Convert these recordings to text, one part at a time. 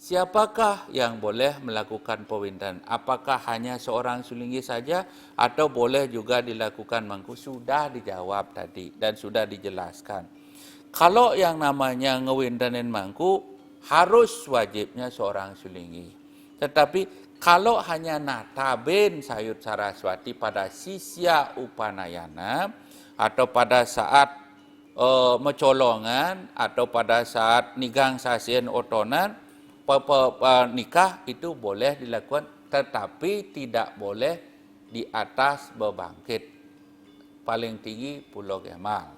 siapakah yang boleh melakukan pewindan? Apakah hanya seorang sulinggi saja atau boleh juga dilakukan mangku? Sudah dijawab tadi dan sudah dijelaskan. Kalau yang namanya ngewindanin mangku harus wajibnya seorang sulinggi. Tetapi kalau hanya nataben sayut Saraswati pada sisya upanayana atau pada saat mecolongan atau pada saat nigang sasien otonan nikah itu boleh dilakukan, tetapi tidak boleh di atas bebangkit paling tinggi Pulau Gemal.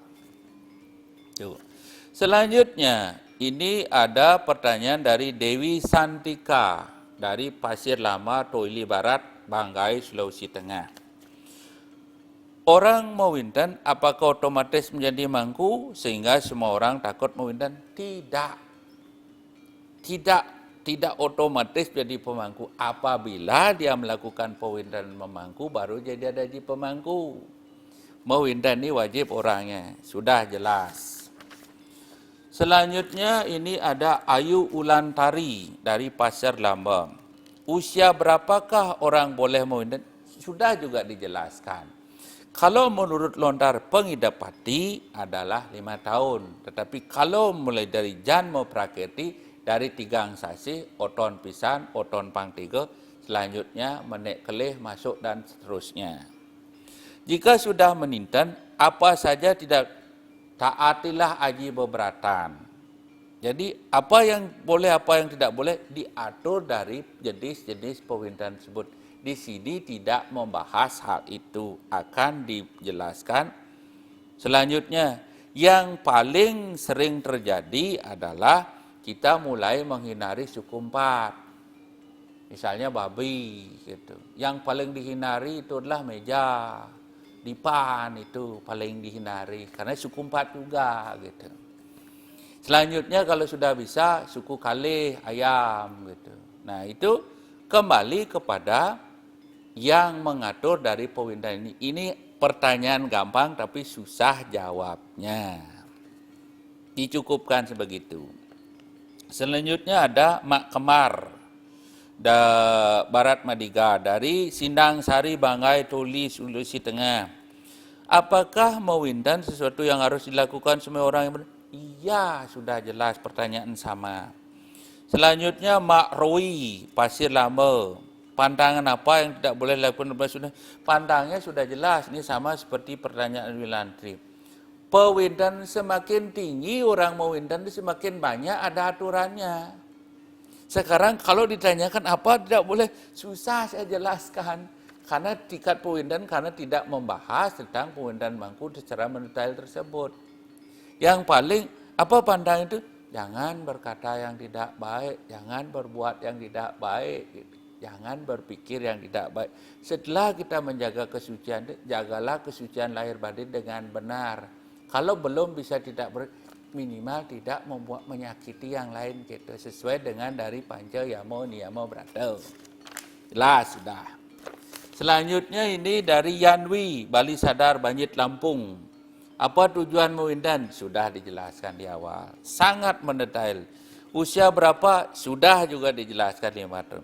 Selanjutnya ini ada pertanyaan dari Dewi Santika dari Pasir Lama, Toili Barat, Banggai, Sulawesi Tengah. Orang mewindan apakah otomatis menjadi mangku sehingga semua orang takut mewindan? Tidak otomatis jadi pemangku. Apabila dia melakukan pewindan memangku baru jadi ada di pemangku. Mewindan ini wajib orangnya, sudah jelas. Selanjutnya ini ada Ayu Ulantari dari Pasir Lambang. Usia berapakah orang boleh mewindan? Sudah juga dijelaskan. Kalau menurut Lontar Pengidapati adalah 5 tahun. Tetapi kalau mulai dari Janmo Prakriti, dari Tigang Sasi, Oton Pisan, Oton Pangtiga, selanjutnya Menek Kelih masuk dan seterusnya. Jika sudah menintan, apa saja tidak taatilah aji beberatan. Jadi apa yang boleh, apa yang tidak boleh diatur dari jenis-jenis pewindan tersebut. Di sini tidak membahas hal itu, akan dijelaskan. Selanjutnya, yang paling sering terjadi adalah kita mulai menghindari suku 4. Misalnya babi gitu. Yang paling dihindari itu adalah meja, dipan itu paling dihindari karena suku 4 juga gitu. Selanjutnya kalau sudah bisa suku kalih, ayam gitu. Nah, itu kembali kepada yang mengatur dari pewindan ini. Ini pertanyaan gampang tapi susah jawabnya. Dicukupkan sebegitu. Selanjutnya ada Mak Kemar Barat Madiga dari Sindang Sari, Banggai, Tuli, Sulawesi Tengah. Apakah mewindan sesuatu yang harus dilakukan semua orang yang benar? Iya, sudah jelas pertanyaan sama. Selanjutnya Mak Roi, Pasir Lama. Pandangan apa yang tidak boleh dilakukan? Pandangnya sudah jelas, ini sama seperti pertanyaan Wilantri. Pewindan semakin tinggi orang mewindan semakin banyak ada aturannya. Sekarang kalau ditanyakan apa tidak boleh, susah saya jelaskan. Karena tingkat pewindan karena tidak membahas tentang pewindan mangku secara mendetail tersebut. Yang paling apa pandang itu? Jangan berkata yang tidak baik, jangan berbuat yang tidak baik, jangan berpikir yang tidak baik. Setelah kita menjaga kesucian, jagalah kesucian lahir batin dengan benar. Kalau belum bisa tidak minimal tidak membuat menyakiti yang lain gitu, sesuai dengan dari Panca Yamo Niyamo Brata. Jelas sudah. Selanjutnya ini dari Yanwi, Bali Sadar, Banjit, Lampung. Apa tujuan mewindan? Sudah dijelaskan di awal. Sangat mendetail. Usia berapa? Sudah juga dijelaskan di awal.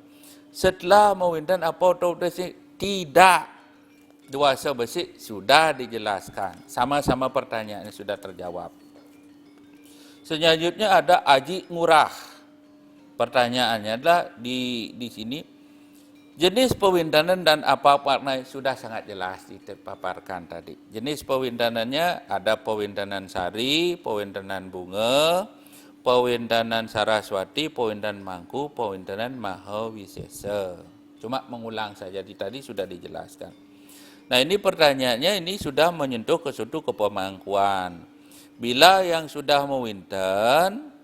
Setelah mewindan apa otomatis? Tidak. Dewasa besi sudah dijelaskan. Sama-sama pertanyaannya sudah terjawab. Selanjutnya ada Aji Ngurah. Pertanyaannya adalah di sini. Jenis pewindanan dan apa makna sudah sangat jelas dipaparkan tadi. Jenis pewindanannya ada pewindanan sari, pewindanan bunga, pewindanan Saraswati, pewindanan mangku, pewindanan Mahawisesa. Cuma mengulang saja, tadi sudah dijelaskan. Nah ini pertanyaannya ini sudah menyentuh ke suatu kepemangkuan. Bila yang sudah mewindan,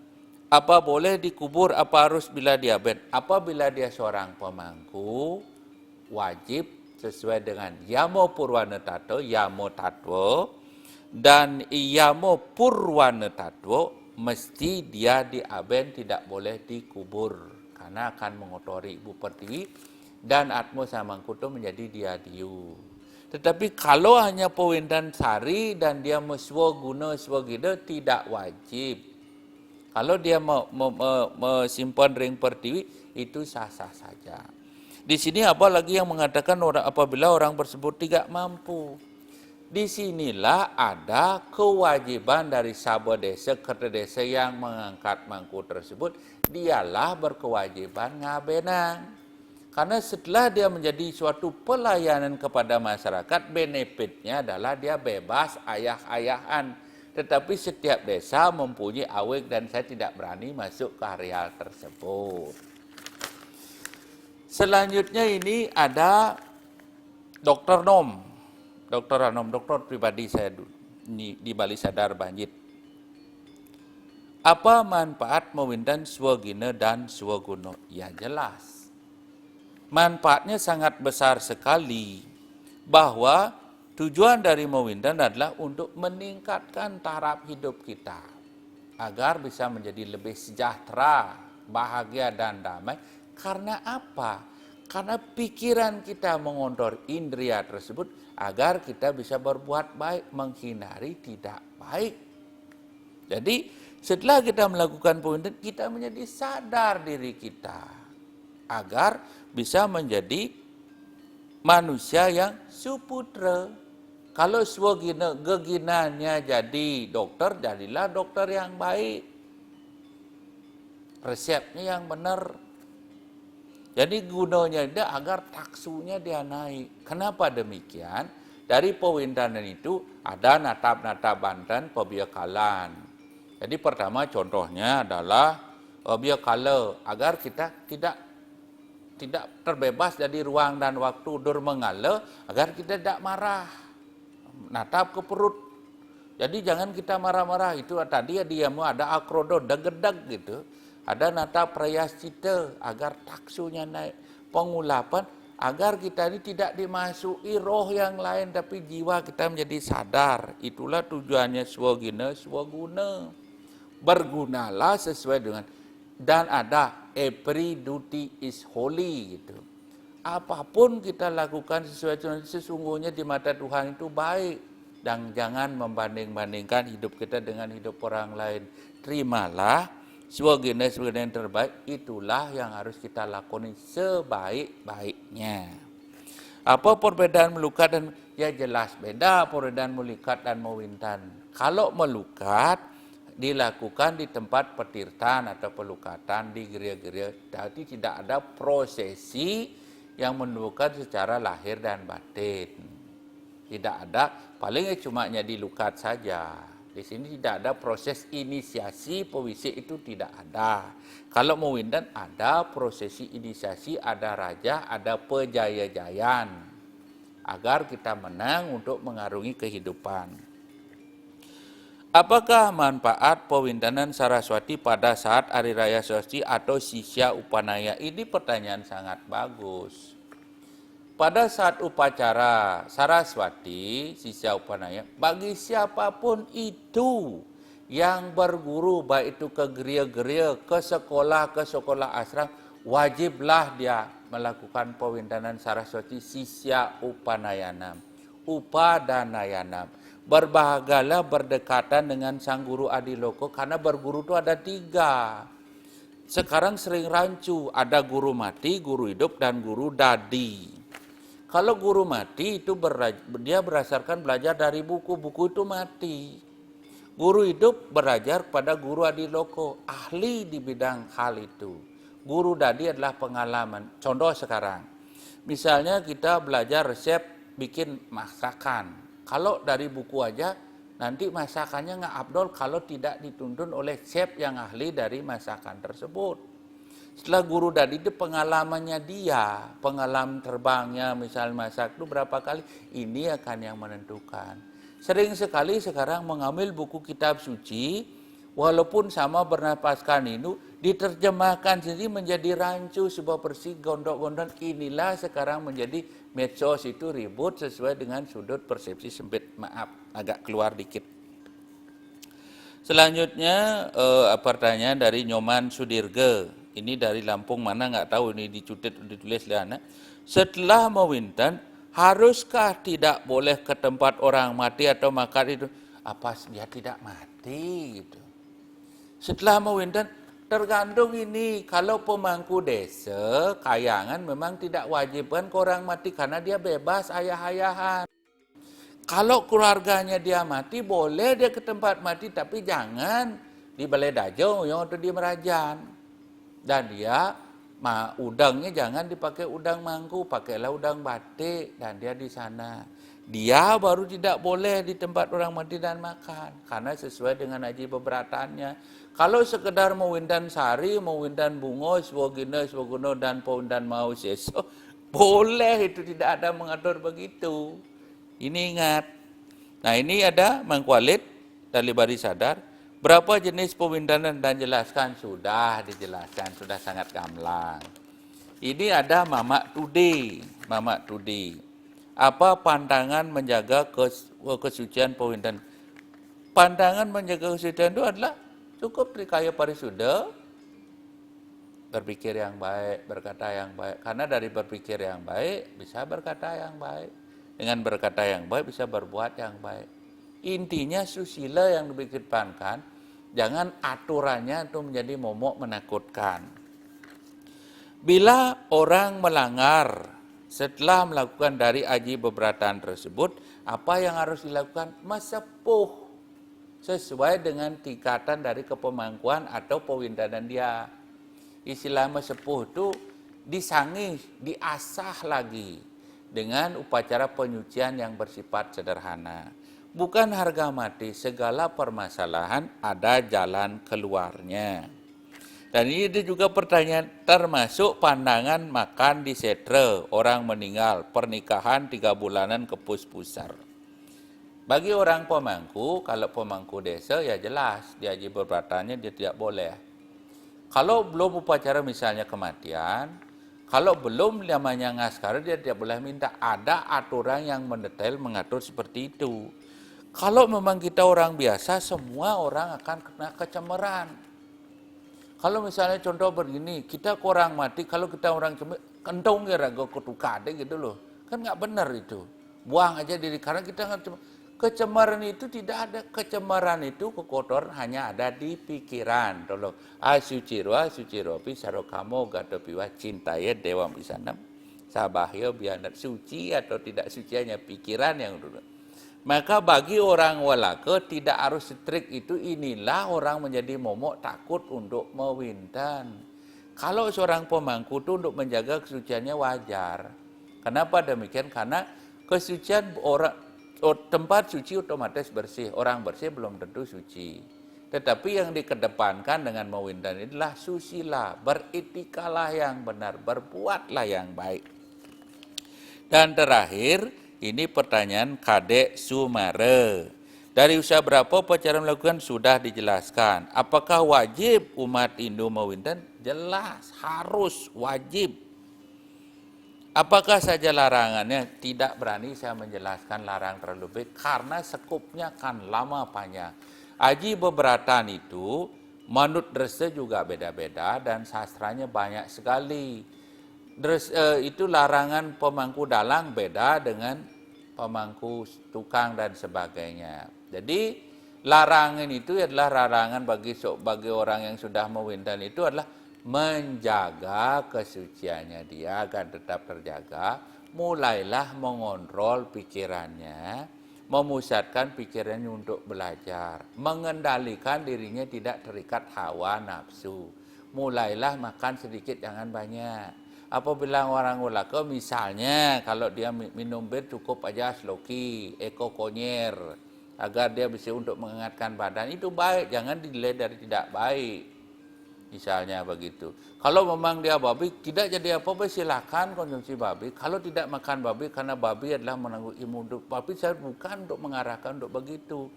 apa boleh dikubur, apa harus bila dia bed? Apabila dia seorang pemangku, wajib sesuai dengan Yamo Purwana Tattwa, Yamo Tattwa, dan Yamo Purwana Tattwa, mesti dia diaben tidak boleh dikubur. Karena akan mengotori ibu pertiwi dan Atmo Samangkuto menjadi diadiu. Tetapi kalau hanya pewindan sari dan dia meswa guna swagida tidak wajib. Kalau dia mesimpan ring pertiwi, itu sah-sah saja. Di sini apalagi yang mengatakan apabila orang tersebut tidak mampu. Disinilah ada kewajiban dari sahabat desa, kerta desa yang mengangkat mangku tersebut, dialah berkewajiban ngabenang. Karena setelah dia menjadi suatu pelayanan kepada masyarakat, benefitnya adalah dia bebas ayah-ayahan. Tetapi setiap desa mempunyai awek dan saya tidak berani masuk ke areal tersebut. Selanjutnya ini ada Dr. Nom. Dr. Anom, dokter pribadi saya dulu, di Bali Sadar Banjit. Apa manfaat mewindan swagina dan swaguno? Ya jelas. Manfaatnya sangat besar sekali, bahwa tujuan dari mewindan adalah untuk meningkatkan taraf hidup kita, agar bisa menjadi lebih sejahtera, bahagia dan damai. Karena apa? Karena pikiran kita mengontrol indria tersebut agar kita bisa berbuat baik, menghindari tidak baik. Jadi setelah kita melakukan pemerintahan, kita menjadi sadar diri kita agar bisa menjadi manusia yang suputra. Kalau geginanya jadi dokter, jadilah dokter yang baik. Resepnya yang benar. Jadi gunanya dia agar taksunya dia naik. Kenapa demikian? Dari pewindanan itu ada natap-natap Banten pebiakalan. Jadi pertama contohnya adalah biakala, agar kita tidak terbebas dari ruang dan waktu durmengala, agar kita tidak marah. Natap ke perut. Jadi jangan kita marah-marah. Itu tadi dia mau ada akrodo, degedeg gitu. Ada nata prayascita agar taksunya naik. Pengulapan agar kita ini tidak dimasuki roh yang lain, tapi jiwa kita menjadi sadar. Itulah tujuannya swagina swaguna. Bergunalah sesuai dengan, dan ada every duty is holy gitu. Apapun kita lakukan sesuai dengan sesungguhnya di mata Tuhan itu baik, dan jangan membanding-bandingkan hidup kita dengan hidup orang lain. Terimalah swagina yang terbaik, itulah yang harus kita lakoni sebaik-baiknya. Apa perbedaan melukat dan, ya jelas beda perbedaan melukat dan mewintan. Kalau melukat dilakukan di tempat petirtan atau pelukatan di gereja-gereja, jadi tidak ada prosesi yang menunjukkan secara lahir dan batin. Tidak ada, palingnya cuma jadi lukat saja. Di sini tidak ada proses inisiasi pewisik, itu tidak ada. Kalau mewindan ada prosesi inisiasi, ada raja, ada pejaya-jayan, agar kita menang untuk mengarungi kehidupan. Apakah manfaat pewindanan Saraswati pada saat Hari Raya Saraswati atau Sisya Upanaya? Ini pertanyaan sangat bagus. Pada saat upacara Saraswati, Sisya Upanaya, bagi siapapun itu yang berguru, baik itu ke gereja-gereja, ke sekolah asram, wajiblah dia melakukan pewindanan Saraswati Sisya Upanayanam, Upadanayanam. Berbahagalah berdekatan dengan sang guru Adiloko, karena berguru itu ada 3. Sekarang sering rancu, ada guru mati, guru hidup, dan guru dadi. Kalau guru mati itu dia berdasarkan belajar dari buku itu mati. Guru hidup belajar pada guru Adiloko, ahli di bidang hal itu. Guru dadi adalah pengalaman. Contoh sekarang, misalnya kita belajar resep bikin masakan. Kalau dari buku aja, nanti masakannya nggak abdol kalau tidak dituntun oleh chef yang ahli dari masakan tersebut. Setelah guru dadi itu pengalamannya dia, pengalaman terbangnya misalnya masak itu berapa kali, ini akan yang menentukan. Sering sekali sekarang mengambil buku kitab suci, walaupun sama bernapaskan itu, diterjemahkan sendiri menjadi rancu, sebuah persi, gondok-gondok. Inilah sekarang menjadi medsos itu ribut sesuai dengan sudut persepsi sempit. Maaf, agak keluar dikit. Selanjutnya pertanyaan dari Nyoman Sudirga. Ini dari Lampung mana nggak tahu, ini ditulis oleh anak. Setelah mewindan, haruskah tidak boleh ke tempat orang mati atau makan itu? Apa dia tidak mati gitu? Setelah mewindan, tergantung ini, kalau pemangku desa, kayangan memang tidak wajibkan ke orang mati karena dia bebas ayah-ayahan. Kalau keluarganya dia mati, boleh dia ke tempat mati, tapi jangan di Balai Dajo yang atau di Merajan. Dan dia udangnya jangan dipakai udang mangku, pakailah udang batik dan dia di sana. Dia baru tidak boleh di tempat orang mati dan makan karena sesuai dengan haji beberataannya. Kalau sekedar mewindan sari, mewindan bungo, swogino dan powindan mau seso, boleh, itu tidak ada mengatur begitu. Ini ingat. Nah, ini ada Mang Kualit dari Bari Sadar. Berapa jenis pewindanan dan jelaskan? Sudah dijelaskan, sudah sangat gamblang. Ini ada Mamak Tudi. Mamak Tudi. Apa pandangan menjaga kesucian pewindanan? Pandangan menjaga kesucian itu adalah cukup dikaya parisuda, berpikir yang baik, berkata yang baik. Karena dari berpikir yang baik bisa berkata yang baik. Dengan berkata yang baik bisa berbuat yang baik. Intinya susila yang dipikirkan, jangan aturannya itu menjadi momok menakutkan. Bila orang melanggar setelah melakukan dari haji beberatan tersebut, apa yang harus dilakukan? Mesepuh sesuai dengan tingkatan dari kepemangkuan atau pewindanan dia. Istilah mesepuh itu disangih, diasah lagi dengan upacara penyucian yang bersifat sederhana. Bukan harga mati, segala permasalahan ada jalan keluarnya. Dan ini juga pertanyaan, termasuk pandangan makan di setre, orang meninggal, pernikahan 3 bulanan ke pus-pusar. Bagi orang pemangku, kalau pemangku desa ya jelas, di haji beberataannya dia tidak boleh. Kalau belum upacara misalnya kematian, kalau belum namanya ngaskar, dia tidak boleh minta. Ada aturan yang mendetail mengatur seperti itu. Kalau memang kita orang biasa, semua orang akan kena kecemeran. Kalau misalnya contoh begini, kita ke orang mati, kalau kita orang cemir, kentong ya ragu kutukade gitu loh. Kan nggak benar itu. Buang aja diri, karena kita nggak kecemaran itu tidak ada. Kecemaran itu, kekotoran hanya ada di pikiran. Tolong. Asuciro pisaro kamo gato piwa cintaya dewa misanam. Sabahyo bianat suci atau tidak suci hanya pikiran yang dulu. Maka bagi orang walaka tidak harus strik itu, inilah orang menjadi momok takut untuk mewindan. Kalau seorang pemangku itu untuk menjaga kesuciannya wajar. Kenapa demikian? Karena kesucian tempat suci otomatis bersih. Orang bersih belum tentu suci. Tetapi yang dikedepankan dengan mewindan adalah susila, beritikalah yang benar, berbuatlah yang baik. Dan terakhir, ini pertanyaan Kadek Sumare. Dari usia berapa upacara melakukan? Sudah dijelaskan. Apakah wajib umat Hindu mewindan? Jelas, harus, wajib. Apakah saja larangannya? Tidak berani saya menjelaskan larang terlalu baik karena sekupnya kan lama panjang. Haji beberatan itu menurut dresa juga beda-beda dan sastranya banyak sekali. Itu larangan pemangku dalang beda dengan pemangku tukang dan sebagainya. Jadi larangan itu adalah larangan bagi orang yang sudah mewindan itu adalah menjaga kesuciannya dia agar tetap terjaga. Mulailah mengontrol pikirannya, memusatkan pikirannya untuk belajar, mengendalikan dirinya tidak terikat hawa nafsu. Mulailah makan sedikit jangan banyak. Apabila orang ulaka misalnya kalau dia minum bir cukup aja sloki, eko konyer, agar dia bisa untuk menghangatkan badan, itu baik, jangan dinilai dari tidak baik. Misalnya begitu. Kalau memang dia babi, tidak jadi apa-apa, silakan konsumsi babi. Kalau tidak makan babi, karena babi adalah menanggung imun untuk babi, saya bukan untuk mengarahkan untuk begitu.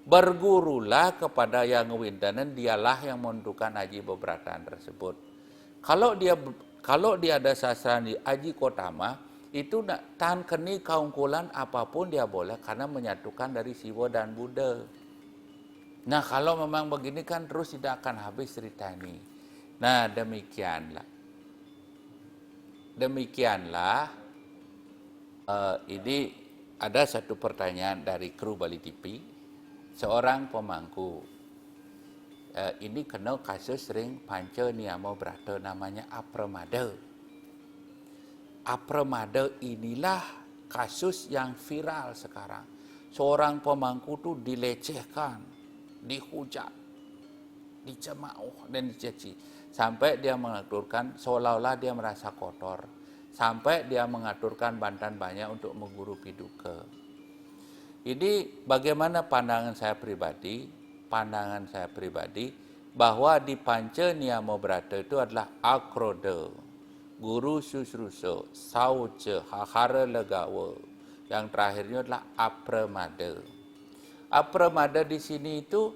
Bergurulah kepada yang windanan, dialah yang menentukan haji beberatan tersebut. Kalau dia ada sasaran di Haji Kotama, itu tan keni kaungkulan apapun dia boleh karena menyatukan dari Siwa dan Buddha. Nah kalau memang begini kan terus tidak akan habis cerita ini. Nah demikianlah. Ini ada satu pertanyaan dari kru Bali TV. Seorang pemangku ini kena kasus ring panca niamo brata namanya Apramada. Apramada inilah kasus yang viral sekarang. Seorang pemangku itu dilecehkan, dihujat, dicemooh dan dicaci. Sampai dia mengaturkan seolah-olah dia merasa kotor. Sampai dia mengaturkan bantan banyak untuk mengguru piduka. Ini bagaimana pandangan saya pribadi? Pandangan saya pribadi bahwa di Panca Niamo Brata itu adalah akroda, guru susrusa, sauce, hahara legawa. Yang terakhirnya adalah apramada. Apramada di sini itu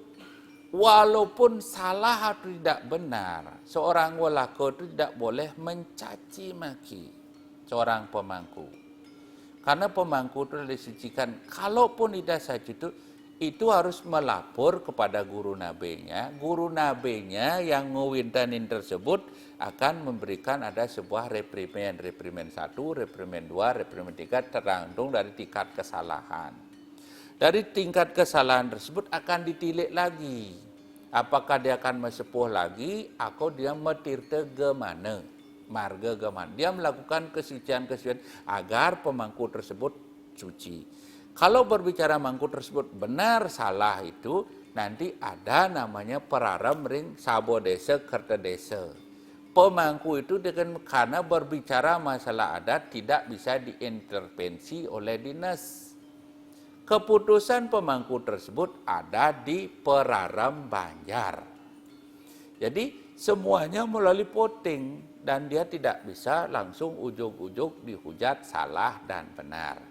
walaupun salah atau tidak benar, seorang walako itu tidak boleh mencaci maki seorang pemangku. Karena pemangku itu disucikan, kalaupun tidak saja itu harus melapor kepada guru nabenya. Guru nabenya yang ngewintanin tersebut akan memberikan ada sebuah reprimen. Reprimen 1, reprimen 2, reprimen 3 tergantung dari tingkat kesalahan. Dari tingkat kesalahan tersebut akan ditilik lagi. Apakah dia akan mesepuh lagi atau dia metirte gemana, marga gemana. Dia melakukan kesucian-kesucian agar pemangku tersebut suci. Kalau berbicara mangku tersebut benar salah itu, nanti ada namanya peraram ring sabo desa kerta desa. Pemangku itu dengan karena berbicara masalah adat tidak bisa diintervensi oleh dinas. Keputusan pemangku tersebut ada di peraram Banjar. Jadi semuanya melalui voting dan dia tidak bisa langsung ujuk-ujuk dihujat salah dan benar.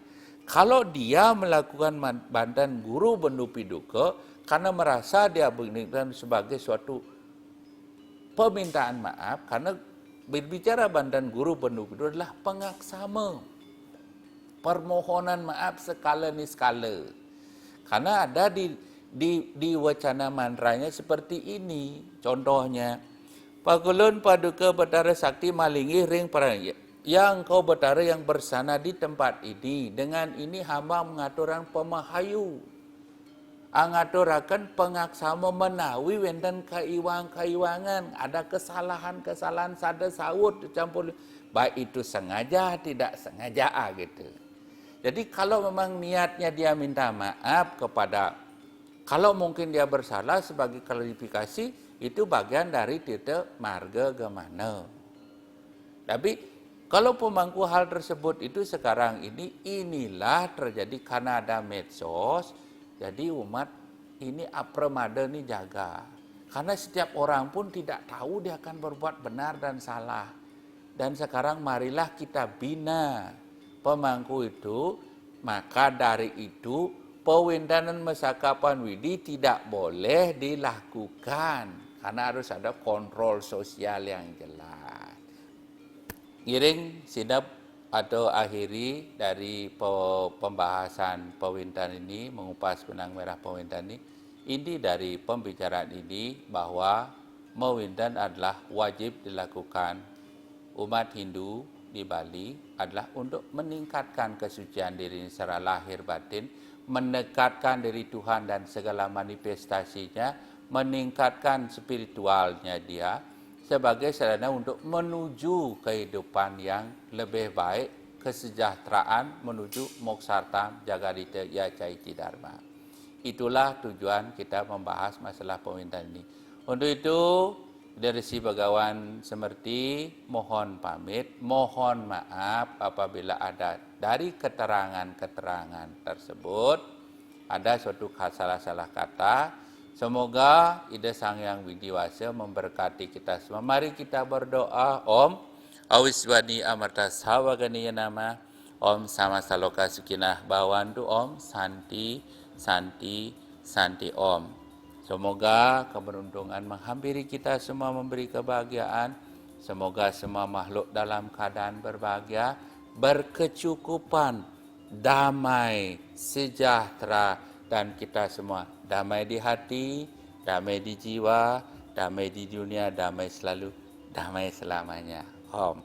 Kalau dia melakukan bantan guru bendu piduka karena merasa dia berikan sebagai suatu permintaan maaf, karena berbicara bantan guru bendu piduka adalah pengaksama, permohonan maaf skala niskala. Karena ada di wacana mantranya seperti ini. Contohnya, Pakulun paduka Bathara Sakti malingi ring paraya. Yang kau Bathara yang bersana di tempat ini, dengan ini hamba mengaturan pemahayu, angaturakan pengaksama menawi wenten kaiwang-kaiwangan, ada kesalahan-kesalahan sada sawut campur, baik itu sengaja tidak sengaja gitu. Jadi kalau memang niatnya dia minta maaf kepada, kalau mungkin dia bersalah sebagai klarifikasi, itu bagian dari titik marga gemana. Tapi kalau pemangku hal tersebut itu sekarang inilah terjadi karena ada medsos. Jadi umat ini apramada ini jaga. Karena setiap orang pun tidak tahu dia akan berbuat benar dan salah. Dan sekarang marilah kita bina pemangku itu. Maka dari itu pewindanan mesakapan widi tidak boleh dilakukan. Karena harus ada kontrol sosial yang jelas. Giring sidap atau akhiri dari pembahasan pewintan ini, mengupas benang merah pewintan ini dari pembicaraan ini bahwa mewintan adalah wajib dilakukan umat Hindu di Bali adalah untuk meningkatkan kesucian diri secara lahir batin, mendekatkan diri Tuhan dan segala manifestasinya, meningkatkan spiritualnya dia, sebagai sarana untuk menuju kehidupan yang lebih baik, kesejahteraan, menuju moksartam jagadita ya caiti dharma. Itulah tujuan kita membahas masalah pewintan ini. Untuk itu, dari si Bagawan Semerti mohon pamit, mohon maaf apabila ada dari keterangan-keterangan tersebut ada suatu salah-salah kata. Semoga Ida Sang Hyang Widiwasa memberkati kita semua. Mari kita berdoa. Om Awiswani Amarta Sawagani Nama. Om Sama Saloka Sukinah Bawantu. Om Santi Santi Santi Om. Semoga keberuntungan menghampiri kita semua, memberi kebahagiaan. Semoga semua makhluk dalam keadaan berbahagia, berkecukupan, damai, sejahtera, dan kita semua damai di hati, damai di jiwa, damai di dunia, damai selalu, damai selamanya. Om.